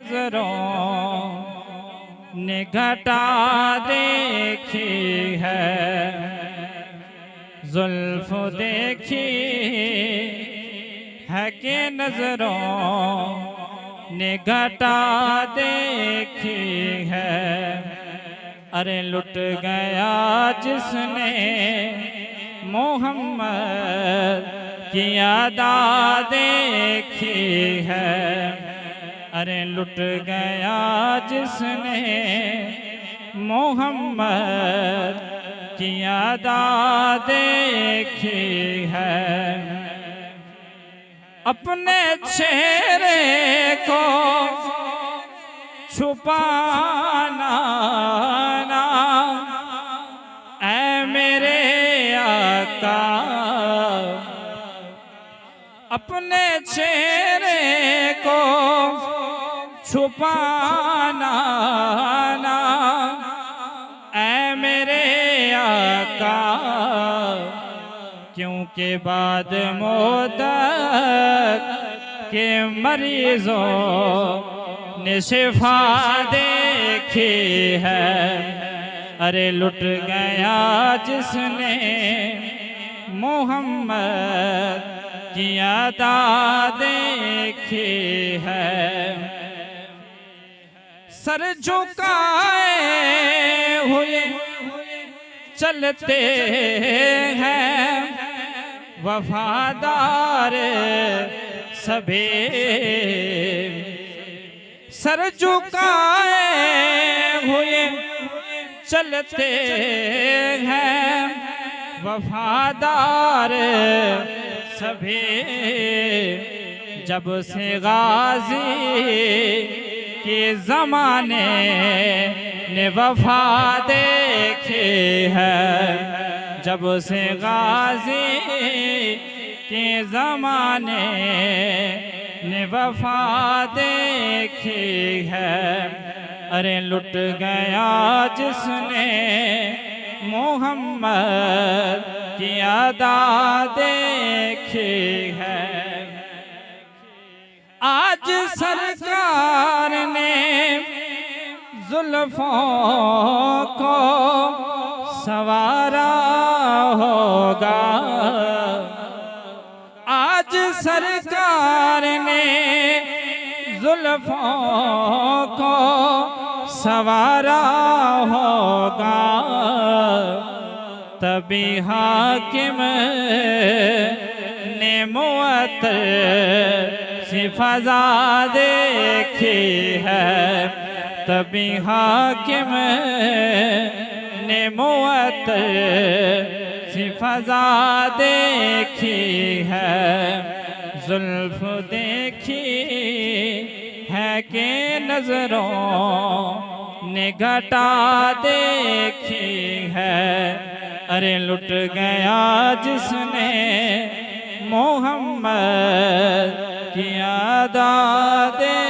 नजरों ने घटा देखी है, जुल्फ देखी है कि नजरों ने घटा देखी है। अरे लुट गया जिसने मोहम्मद की अदा देखी है। अरे लुट गया जिसने मोहम्मद की अदा देखी है। अपने चेहरे को छुपाना ना ऐ मेरे आका, अपने चेहरे को छुपाना ना ऐ मेरे आका, क्योंकि बाद मुद्दत के मरीजों ने शिफा देखी है। अरे लुट गया जिसने मोहम्मद की अदा देखी है। सर झुकाए हुए चलते हैं वफादार सभी, सर झुकाए हुए चलते हैं वफादार सभी। जब से गाजी के ज़माने ने वफा देखी है, जब से गाजी के ज़माने ने वफा देखी है। अरे लुट गया जिसने मोहम्मद की अदा देखी है। आज सरकार ने जुल्फों को संवारा होगा, आज सरकार ने जुल्फों को संवारा होगा। तभी हाकिम ने मुअत्तर सी फज़ा देखी है। तभी हाकिम ने मुअत्तर सी फज़ा देखी है। जुल्फ देखी है कि नजरों ने घटा देखी है। अरे लुट गया जिसने मोहम्मद की अदा देखी।